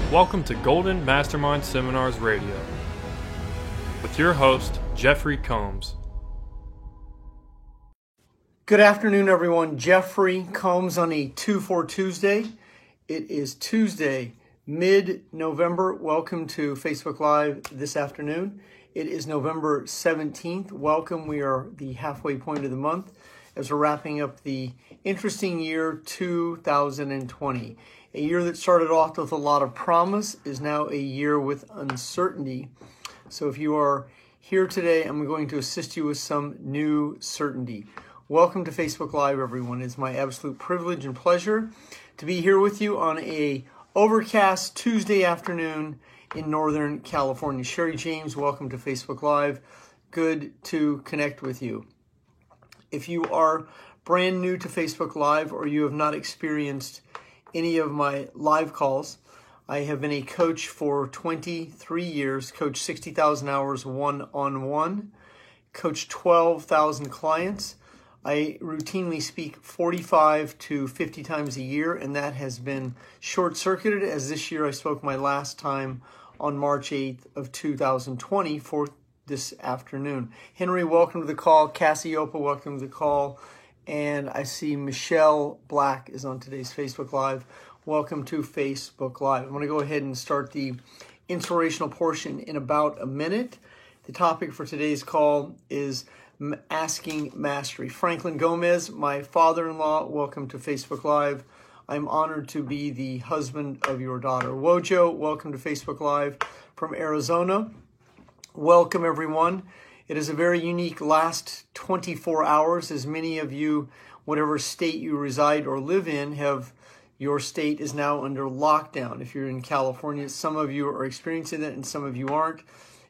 Welcome to Golden Mastermind Seminars Radio with your host, Jeffrey Combs. Good afternoon, everyone. Jeffrey Combs on a 2-4 Tuesday. It is Tuesday, mid-November. Welcome to Facebook Live this afternoon. It is November 17th. Welcome. We are the halfway point of the month as we're wrapping up the interesting year 2020. A year that started off with a lot of promise is now a year with uncertainty. So if you are here today, I'm going to assist you with some new certainty. Welcome to Facebook Live, everyone. It's my absolute privilege and pleasure to be here with you on a overcast Tuesday afternoon in Northern California. Sherry James, welcome to Facebook Live. Good to connect with you. If you are brand new to Facebook Live or you have not experienced any of my live calls, I have been a coach for 23 years, coached 60,000 hours one-on-one, coached 12,000 clients. I routinely speak 45 to 50 times a year, and that has been short-circuited as this year I spoke my last time on March 8th of 2020 for this afternoon. Henry, welcome to the call. Cassiopeia, welcome to the call. And I see Michelle Black is on today's Facebook Live. Welcome to Facebook Live. I'm going to go ahead and start the inspirational portion in about a minute. The topic for today's call is Asking Mastery. Franklin Gomez, my father-in-law, welcome to Facebook Live. I'm honored to be the husband of your daughter. Wojo, welcome to Facebook Live from Arizona. Welcome, everyone. It is a very unique last 24 hours, as many of you, whatever state you reside or live in, your state is now under lockdown. If you're in California, some of you are experiencing that and some of you aren't.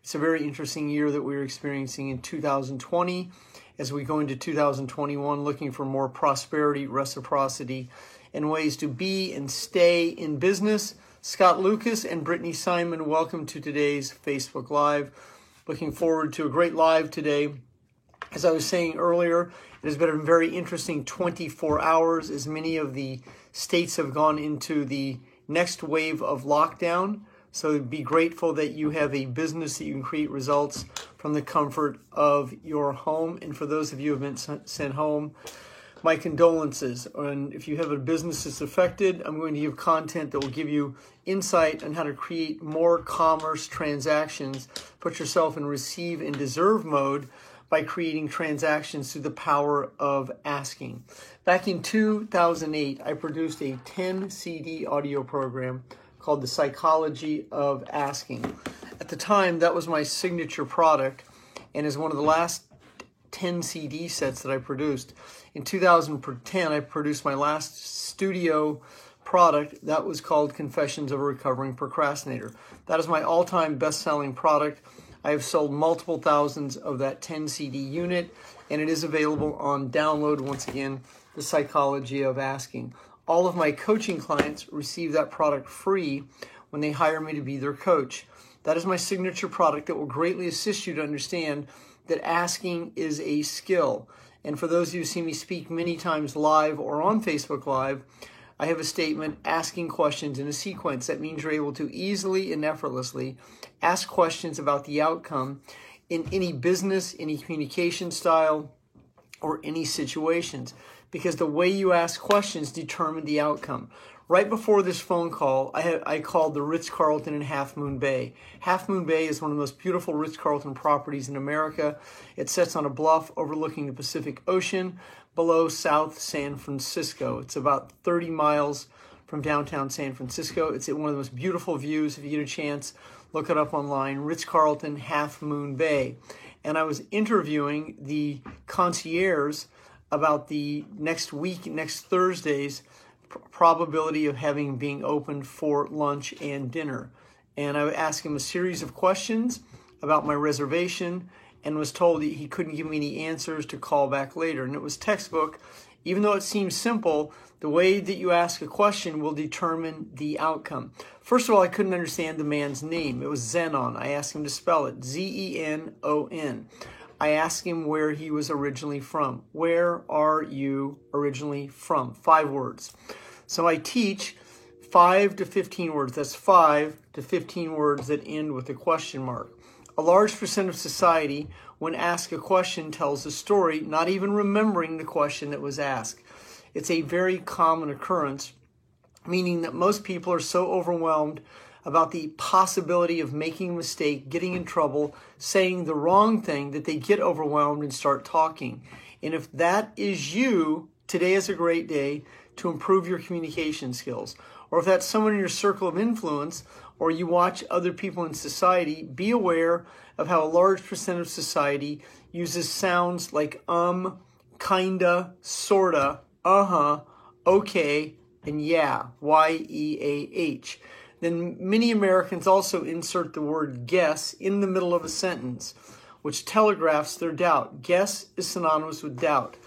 It's a very interesting year that we're experiencing in 2020 as we go into 2021, looking for more prosperity, reciprocity, and ways to be and stay in business. Scott Lucas and Brittany Simon, welcome to today's Facebook Live. Looking forward to a great live today. As I was saying earlier, it has been a very interesting 24 hours as many of the states have gone into the next wave of lockdown. So be grateful that you have a business that you can create results from the comfort of your home. And for those of you who have been sent home, my condolences. And if you have a business that's affected, I'm going to give content that will give you insight on how to create more commerce transactions. Put yourself in receive and deserve mode by creating transactions through the power of asking. Back in 2008, I produced a 10 CD audio program called The Psychology of Asking. At the time, that was my signature product and is one of the last 10 CD sets that I produced. In 2010, I produced my last studio product that was called Confessions of a Recovering Procrastinator. That is my all-time best-selling product. I have sold multiple thousands of that 10 CD unit, and it is available on download. Once again, The Psychology of Asking. All of my coaching clients receive that product free when they hire me to be their coach. That is my signature product that will greatly assist you to understand that asking is a skill. And for those of you who see me speak many times live or on Facebook Live, I have a statement, asking questions in a sequence. That means you're able to easily and effortlessly ask questions about the outcome in any business, any communication style, or any situations. Because the way you ask questions determine the outcome. Right before this phone call, I called the Ritz-Carlton in Half Moon Bay. Half Moon Bay is one of the most beautiful Ritz-Carlton properties in America. It sits on a bluff overlooking the Pacific Ocean below South San Francisco. It's about 30 miles from downtown San Francisco. It's one of the most beautiful views. If you get a chance, look it up online, Ritz-Carlton Half Moon Bay. And I was interviewing the concierge about the next week, next Thursday's probability of being open for lunch and dinner. And I asked him a series of questions about my reservation and was told that he couldn't give me any answers, to call back later. And it was textbook. Even though it seems simple, the way that you ask a question will determine the outcome. First of all, I couldn't understand the man's name. It was Zenon. I asked him to spell it, Zenon. I asked him where he was originally from. Where are you originally from? 5 words. So I teach 5 to 15 words. That's 5 to 15 words that end with a question mark. A large percent of society, when asked a question, tells a story, not even remembering the question that was asked. It's a very common occurrence, meaning that most people are so overwhelmed about the possibility of making a mistake, getting in trouble, saying the wrong thing, that they get overwhelmed and start talking. And if that is you, today is a great day to improve your communication skills. Or if that's someone in your circle of influence, or you watch other people in society, be aware of how a large percent of society uses sounds like kinda, sorta, okay, and yeah, Y-E-A-H. Then many Americans also insert the word guess in the middle of a sentence, which telegraphs their doubt. Guess is synonymous with doubt.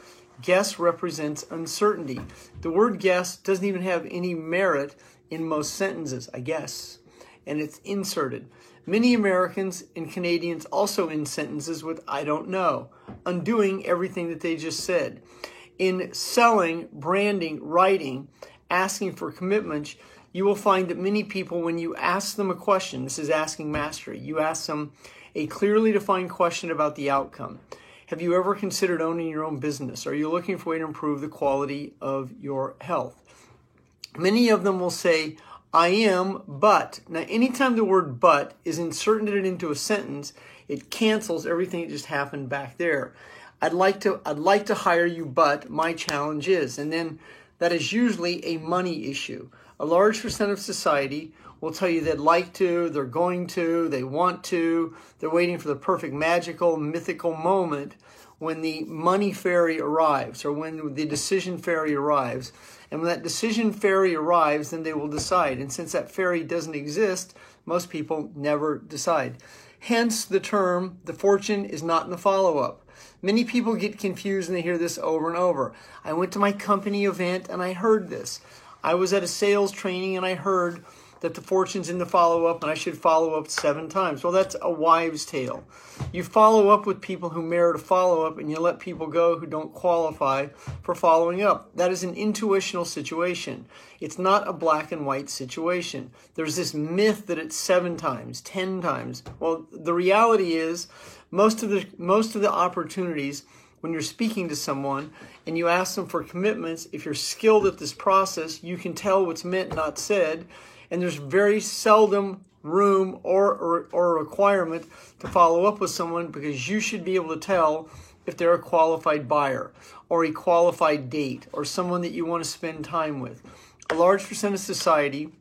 Guess represents uncertainty. The word guess doesn't even have any merit in most sentences, I guess, and it's inserted. Many Americans and Canadians also end sentences with I don't know, undoing everything that they just said. In selling, branding, writing, asking for commitments, you will find that many people, when you ask them a question, this is asking mastery, you ask them a clearly defined question about the outcome. Have you ever considered owning your own business? Are you looking for a way to improve the quality of your health? Many of them will say, I am, but. Now, anytime the word but is inserted into a sentence, it cancels everything that just happened back there. I'd like to hire you, but my challenge is. And then that is usually a money issue. A large percent of society will tell you they'd like to, they're going to, they want to, they're waiting for the perfect magical, mythical moment when the money fairy arrives or when the decision fairy arrives. And when that decision fairy arrives, then they will decide. And since that fairy doesn't exist, most people never decide. Hence the term, the fortune is not in the follow-up. Many people get confused and they hear this over and over. I went to my company event and I heard this. I was at a sales training and I heard that the fortune's in the follow-up and I should follow up 7 times. Well, that's a wives' tale. You follow up with people who merit a follow-up and you let people go who don't qualify for following up. That is an intuitional situation. It's not a black and white situation. There's this myth that it's 7 times, 10 times. Well, the reality is most of the opportunities when you're speaking to someone and you ask them for commitments, if you're skilled at this process, you can tell what's meant, not said. And there's very seldom room or a requirement to follow up with someone because you should be able to tell if they're a qualified buyer or a qualified date or someone that you want to spend time with. A large percent of society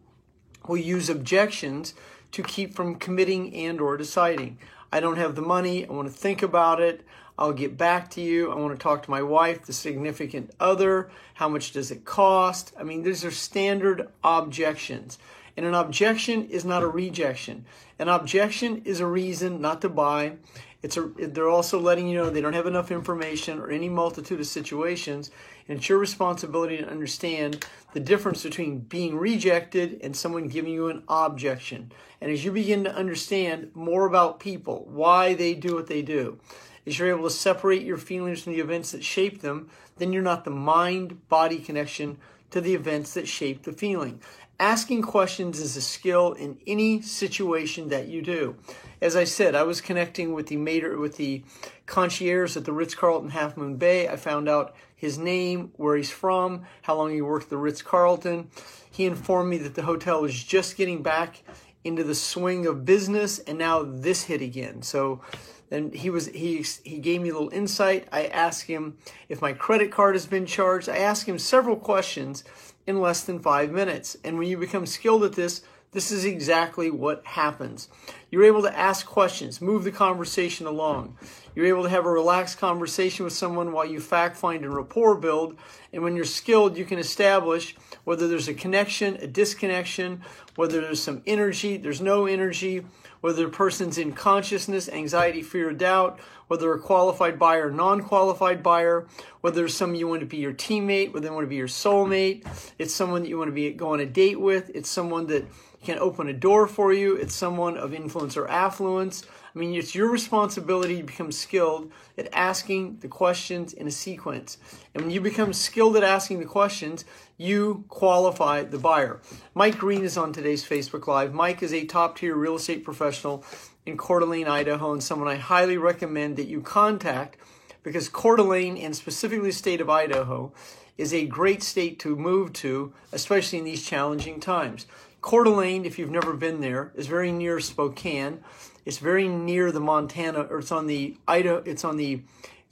will use objections to keep from committing and or deciding. I don't have the money. I want to think about it. I'll get back to you. I want to talk to my wife, the significant other. How much does it cost? I mean, these are standard objections. And an objection is not a rejection. An objection is a reason not to buy. They're also letting you know they don't have enough information or any multitude of situations. And it's your responsibility to understand the difference between being rejected and someone giving you an objection. And as you begin to understand more about people, why they do what they do, as you're able to separate your feelings from the events that shape them, then you're not the mind-body connection to the events that shape the feeling. Asking questions is a skill in any situation that you do. As I said, I was connecting with the concierge at the Ritz-Carlton Half Moon Bay. I found out his name, where he's from, how long he worked at the Ritz-Carlton. He informed me that the hotel was just getting back into the swing of business, and now this hit again. So then he gave me a little insight. I asked him if my credit card has been charged. I asked him several questions in less than 5 minutes. And when you become skilled at this, this is exactly what happens. You're able to ask questions, move the conversation along. You're able to have a relaxed conversation with someone while you fact find and rapport build. And when you're skilled, you can establish whether there's a connection, a disconnection, whether there's some energy, there's no energy, whether the person's in consciousness, anxiety, fear, doubt, whether they're a qualified buyer or non-qualified buyer, whether there's someone you want to be your teammate, whether they want to be your soulmate, it's someone that you want to go on a date with, it's someone that can open a door for you, it's someone of influence influence or affluence. I mean, it's your responsibility to become skilled at asking the questions in a sequence. And when you become skilled at asking the questions, you qualify the buyer. Mike Green is on today's Facebook Live. Mike is a top-tier real estate professional in Coeur d'Alene, Idaho, and someone I highly recommend that you contact, because Coeur d'Alene, and specifically the state of Idaho, is a great state to move to, especially in these challenging times. Coeur d'Alene, if you've never been there, is very near Spokane. It's very near the Montana, or it's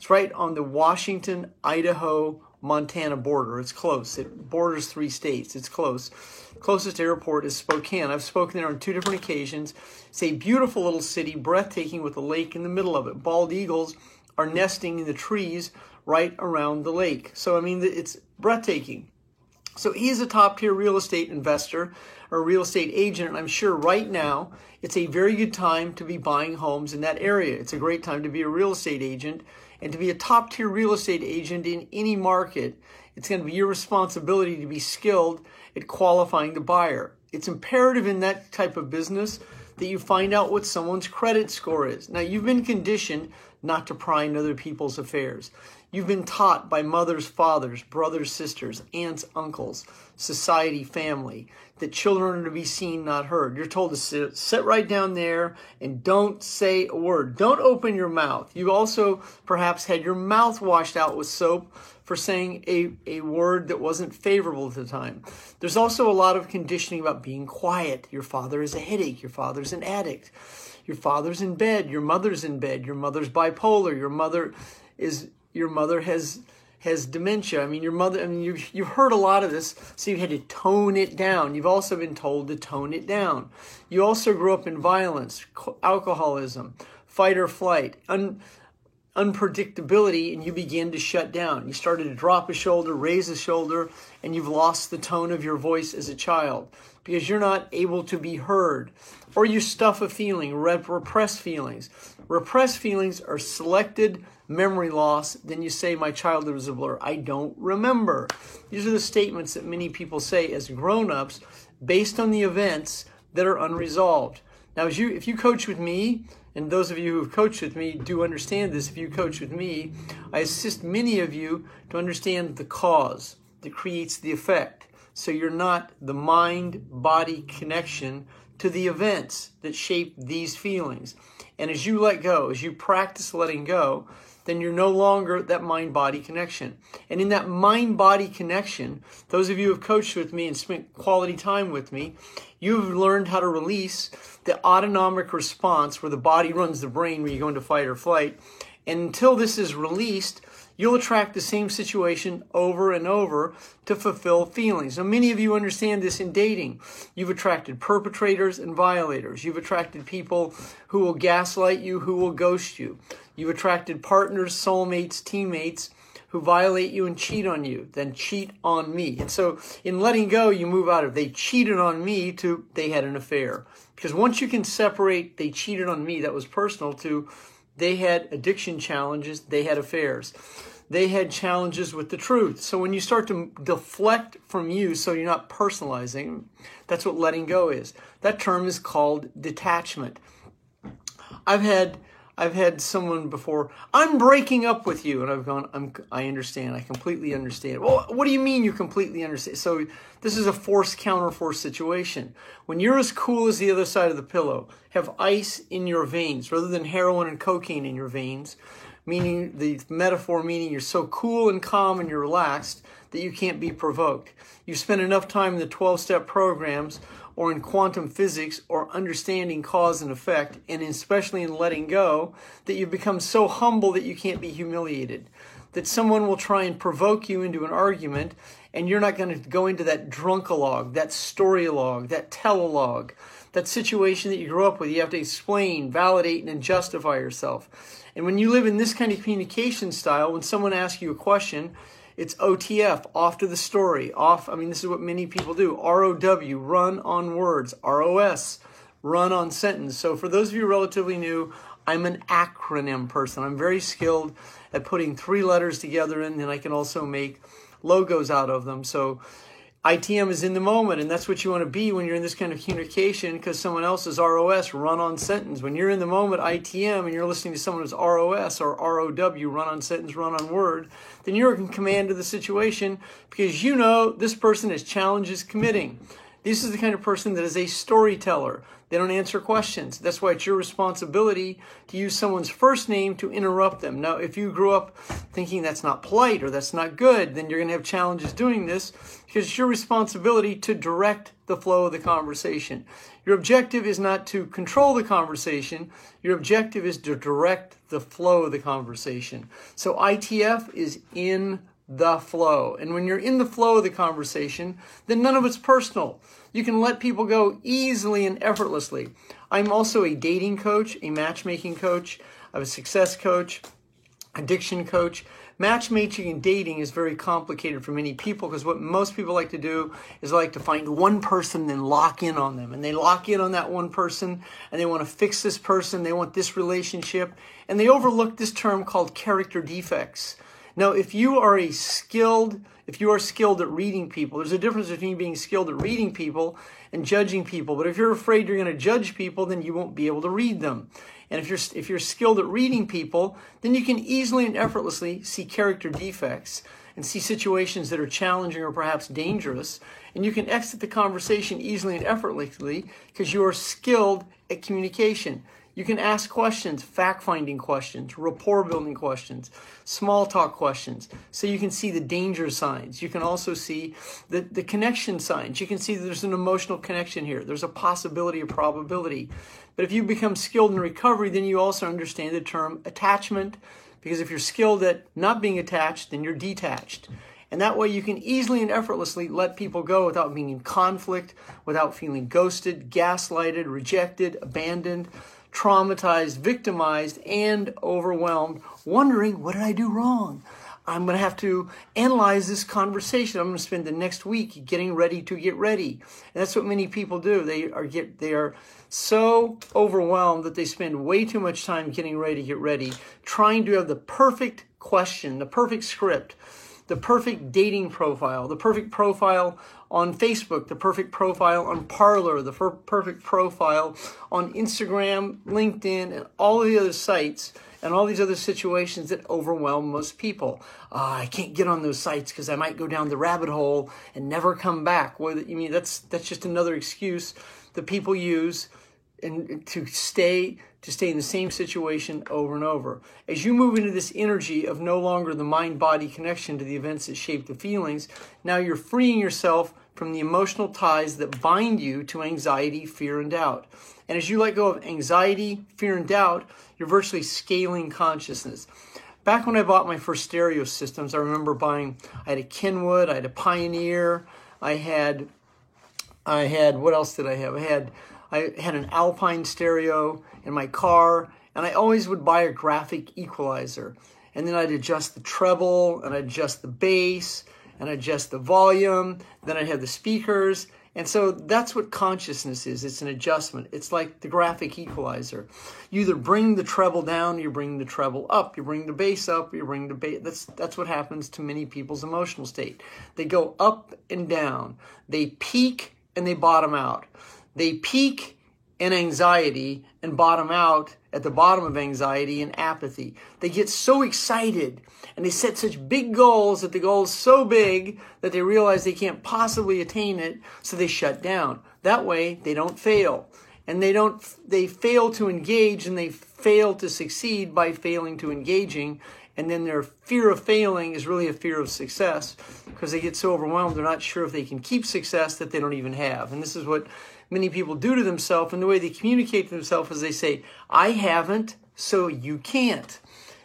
right on the Washington, Idaho, Montana border. It's close. It borders 3 states. It's close. Closest airport is Spokane. I've spoken there on 2 different occasions. It's a beautiful little city, breathtaking, with a lake in the middle of it. Bald eagles are nesting in the trees right around the lake. So, I mean, it's breathtaking. So he's a top-tier real estate investor or real estate agent, and I'm sure right now it's a very good time to be buying homes in that area. It's a great time to be a real estate agent, and to be a top-tier real estate agent in any market, it's going to be your responsibility to be skilled at qualifying the buyer. It's imperative in that type of business that you find out what someone's credit score is. Now, you've been conditioned not to pry into other people's affairs. You've been taught by mothers, fathers, brothers, sisters, aunts, uncles, society, family, that children are to be seen, not heard. You're told to sit right down there and don't say a word. Don't open your mouth. You also perhaps had your mouth washed out with soap for saying a word that wasn't favorable at the time. There's also a lot of conditioning about being quiet. Your father has a headache. Your father's an addict. Your father's in bed. Your mother's in bed. Your mother's bipolar. Your mother has dementia. I mean, you've heard a lot of this, so you had to tone it down. You've also been told to tone it down. You also grew up in violence, alcoholism, fight or flight, unpredictability, and you began to shut down. You started to drop a shoulder, raise a shoulder, and you've lost the tone of your voice as a child because you're not able to be heard. Or you stuff a feeling, repress feelings. Repressed feelings are selected memory loss. Then you say, my childhood was a blur. I don't remember. These are the statements that many people say as grown-ups based on the events that are unresolved. Now, if you coach with me, and those of you who have coached with me do understand this, if you coach with me, I assist many of you to understand the cause that creates the effect. So you're not the mind-body connection to the events that shape these feelings. And as you let go, as you practice letting go, then you're no longer that mind-body connection. And in that mind-body connection, those of you who have coached with me and spent quality time with me, you've learned how to release the autonomic response where the body runs the brain when you go into fight or flight. And until this is released, you'll attract the same situation over and over to fulfill feelings. Now, many of you understand this in dating. You've attracted perpetrators and violators. You've attracted people who will gaslight you, who will ghost you. You've attracted partners, soulmates, teammates who violate you and cheat on you, then cheat on me. And so in letting go, you move out of they cheated on me to they had an affair. Because once you can separate they cheated on me, that was personal, to they had addiction challenges, they had affairs. They had challenges with the truth. So when you start to deflect from you so you're not personalizing, that's what letting go is. That term is called detachment. I've had someone before, I'm breaking up with you. And I've gone, I understand. I completely understand. Well, what do you mean you completely understand? So this is a force counterforce situation. When you're as cool as the other side of the pillow, have ice in your veins rather than heroin and cocaine in your veins, meaning the metaphor meaning you're so cool and calm and you're relaxed that you can't be provoked. You spend enough time in the 12-step programs or in quantum physics or understanding cause and effect, and especially in letting go, that you become so humble that you can't be humiliated. That someone will try and provoke you into an argument, and you're not going to go into that drunkalogue, that storylogue, that telelogue, that situation that you grew up with. You have to explain, validate, and justify yourself. And when you live in this kind of communication style, when someone asks you a question, it's OTF, off to the story, off. I mean, this is what many people do. ROW, run on words. ROS, run on sentence. So for those of you relatively new, I'm an acronym person. I'm very skilled at putting 3 letters together, and then I can also make logos out of them. So ITM is in the moment, and that's what you want to be when you're in this kind of communication, because someone else's ROS, run-on sentence. When you're in the moment, ITM, and you're listening to someone who's ROS or ROW, run-on sentence, run-on word, then you're in command of the situation because you know this person has challenges committing. This is the kind of person that is a storyteller. They don't answer questions. That's why it's your responsibility to use someone's first name to interrupt them. Now, if you grew up thinking that's not polite or that's not good, then you're going to have challenges doing this because it's your responsibility to direct the flow of the conversation. Your objective is not to control the conversation. Your objective is to direct the flow of the conversation. So ITF is in the flow. And when you're in the flow of the conversation, then none of it's personal. You can let people go easily and effortlessly. I'm also a dating coach, a matchmaking coach. I'm a success coach, addiction coach. Matchmaking and dating is very complicated for many people because what most people like to do is like to find one person and then lock in on them. And they lock in on that one person and they want to fix this person. They want this relationship. And they overlook this term called character defects. Now, if you are skilled at reading people, there's a difference between being skilled at reading people and judging people. But if you're afraid you're going to judge people, then you won't be able to read them. And if you're skilled at reading people, then you can easily and effortlessly see character defects and see situations that are challenging or perhaps dangerous. And you can exit the conversation easily and effortlessly because you are skilled at communication. You can ask questions, fact-finding questions, rapport-building questions, small talk questions, so you can see the danger signs. You can also see the connection signs. You can see that there's an emotional connection here. There's a possibility, a probability. But if you become skilled in recovery, then you also understand the term attachment, because if you're skilled at not being attached, then you're detached. And that way you can easily and effortlessly let people go without being in conflict, without feeling ghosted, gaslighted, rejected, abandoned, traumatized, victimized, and overwhelmed, wondering, what did I do wrong? I'm going to have to analyze this conversation. I'm going to spend the next week getting ready to get ready. And that's what many people do. They are so overwhelmed that they spend way too much time getting ready to get ready, trying to have the perfect question, the perfect script, the perfect dating profile, the perfect profile on Facebook, the perfect profile on Parler, the perfect profile on Instagram, LinkedIn, and all of the other sites and all these other situations that overwhelm most people. I can't get on those sites because I might go down the rabbit hole and never come back. Well, you mean that's just another excuse that people use and to stay in the same situation over and over. As you move into this energy of no longer the mind-body connection to the events that shape the feelings, now you're freeing yourself from the emotional ties that bind you to anxiety, fear, and doubt. And as you let go of anxiety, fear, and doubt, you're virtually scaling consciousness. Back when I bought my first stereo systems, I remember I had a Kenwood, I had a Pioneer, I had, what else did I have? I had an Alpine stereo in my car, and I always would buy a graphic equalizer. And then I'd adjust the treble, and I'd adjust the bass, and I'd adjust the volume. Then I'd have the speakers. And so that's what consciousness is. It's an adjustment. It's like the graphic equalizer. You either bring the treble down, you bring the treble up. You bring the bass up, you bring the bass. That's what happens to many people's emotional state. They go up and down. They peak and they bottom out. They peak in anxiety and bottom out at the bottom of anxiety and apathy. They get so excited and they set such big goals that the goal is so big that they realize they can't possibly attain it, so they shut down. That way, they don't fail. And they fail to engage, and they fail to succeed by failing to engaging. And then their fear of failing is really a fear of success because they get so overwhelmed, they're not sure if they can keep success that they don't even have. And this is what many people do to themselves, and the way they communicate to themselves is they say, I haven't, so you can't.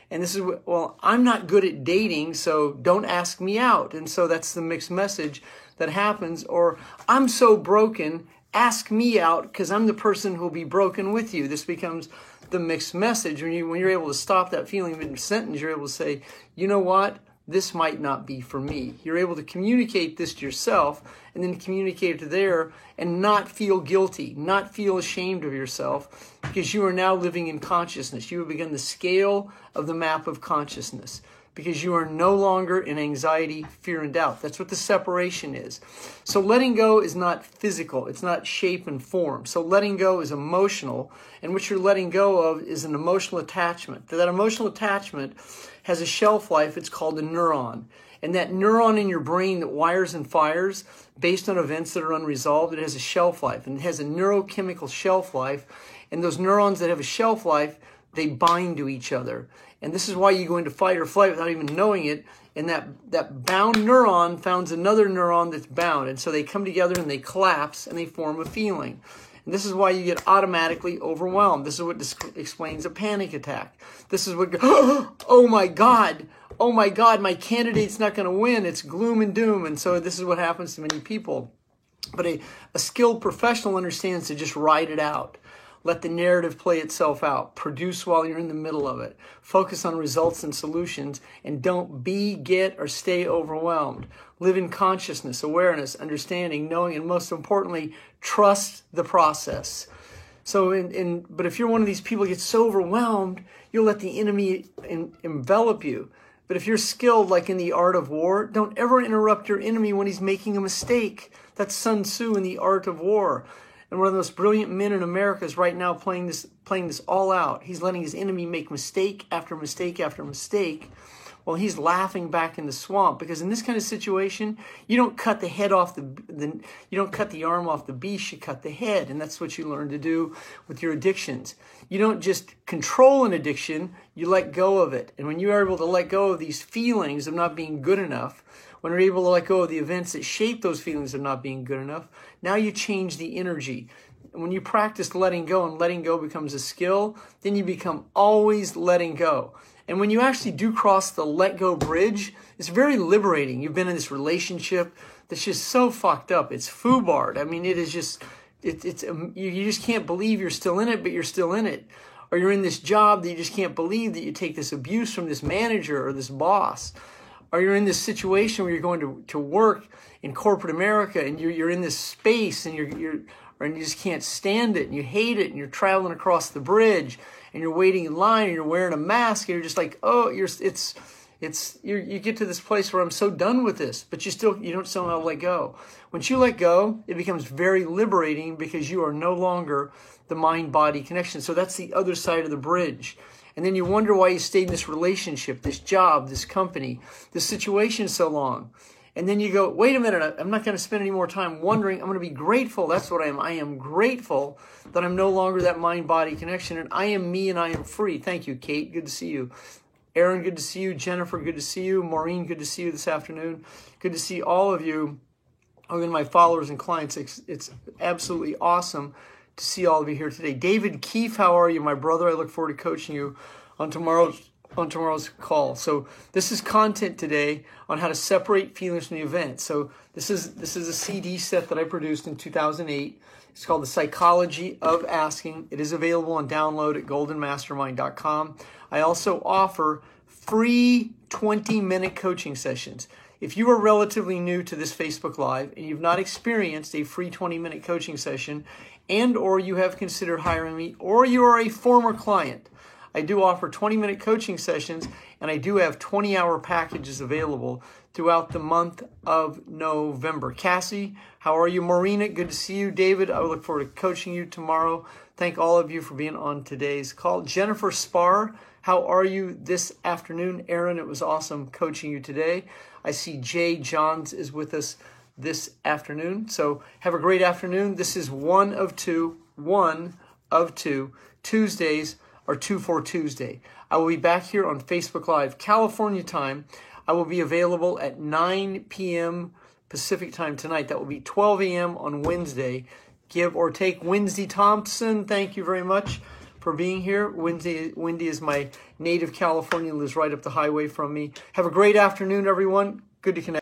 And this is, well, I'm not good at dating, so don't ask me out. And so that's the mixed message that happens. Or I'm so broken, ask me out because I'm the person who will be broken with you. This becomes the mixed message. When you're able to stop that feeling mid-sentence, you're able to say, you know what? This might not be for me. You're able to communicate this to yourself and then communicate it to there and not feel guilty, not feel ashamed of yourself because you are now living in consciousness. You have begun the scale of the map of consciousness. because you are no longer in anxiety, fear, and doubt. That's what the separation is. So letting go is not physical. It's not shape and form. So letting go is emotional, and what you're letting go of is an emotional attachment. That emotional attachment has a shelf life. It's called a neuron. And that neuron in your brain that wires and fires based on events that are unresolved, it has a shelf life, and it has a neurochemical shelf life. And those neurons that have a shelf life, they bind to each other. And this is why you go into fight or flight without even knowing it. And that bound neuron finds another neuron that's bound. And so they come together and they collapse and they form a feeling. And this is why you get automatically overwhelmed. This is what explains a panic attack. This is what, oh my God, my candidate's not going to win. It's gloom and doom. And so this is what happens to many people. But a skilled professional understands to just ride it out. Let the narrative play itself out. Produce while you're in the middle of it. Focus on results and solutions, and don't get, or stay overwhelmed. Live in consciousness, awareness, understanding, knowing, and most importantly, trust the process. So, but if you're one of these people who gets so overwhelmed, you'll let the enemy envelop you. But if you're skilled, like in the art of war, don't ever interrupt your enemy when he's making a mistake. That's Sun Tzu in The Art of War. And one of the most brilliant men in America is right now playing this all out. He's letting his enemy make mistake after mistake after mistake while he's laughing back in the swamp. Because in this kind of situation, you don't cut the head off you don't cut the arm off the beast, you cut the head. And that's what you learn to do with your addictions. You don't just control an addiction, you let go of it. And when you are able to let go of these feelings of not being good enough, when you're able to let go of the events that shape those feelings of not being good enough, now you change the energy. And when you practice letting go and letting go becomes a skill, then you become always letting go. And when you actually do cross the let go bridge, it's very liberating. You've been in this relationship that's just so fucked up. It's foobarred. I mean, it is just, you just can't believe you're still in it, but you're still in it. Or you're in this job that you just can't believe that you take this abuse from this manager or this boss. Or you're in this situation where you're going to work in corporate America and you're in this space and you just can't stand it and you hate it and you're traveling across the bridge and you're waiting in line and you're wearing a mask and you're just like, oh, you get to this place where I'm so done with this, but you don't somehow let go. Once you let go, it becomes very liberating because you are no longer the mind-body connection. So that's the other side of the bridge. And then you wonder why you stayed in this relationship, this job, this company, this situation so long. And then you go, wait a minute, I'm not going to spend any more time wondering. I'm going to be grateful. That's what I am. I am grateful that I'm no longer that mind-body connection. And I am me and I am free. Thank you, Kate. Good to see you. Aaron, good to see you. Jennifer, good to see you. Maureen, good to see you this afternoon. Good to see all of you. Even my followers and clients. It's absolutely awesome to see all of you here today. David Keefe, how are you, my brother? I look forward to coaching you on tomorrow's call. So this is content today on how to separate feelings from the event. So this is a CD set that I produced in 2008. It's called The Psychology of Asking. It is available on download at goldenmastermind.com. I also offer free 20-minute coaching sessions. If you are relatively new to this Facebook Live and you've not experienced a free 20-minute coaching session and or you have considered hiring me or you are a former client, I do offer 20-minute coaching sessions and I do have 20-hour packages available throughout the month of November. Cassie, how are you? Marina, good to see you. David, I look forward to coaching you tomorrow. Thank all of you for being on today's call. Jennifer Spar, how are you this afternoon? Aaron, it was awesome coaching you today. I see Jay Johns is with us this afternoon. So have a great afternoon. This is one of two Tuesdays or 2-4 Tuesday. I will be back here on Facebook Live, California time. I will be available at 9 p.m. Pacific time tonight. That will be 12 a.m. on Wednesday. Give or take. Wednesday Thompson, thank you very much for being here. Wendy is my native Californian, lives right up the highway from me. Have a great afternoon, everyone. Good to connect.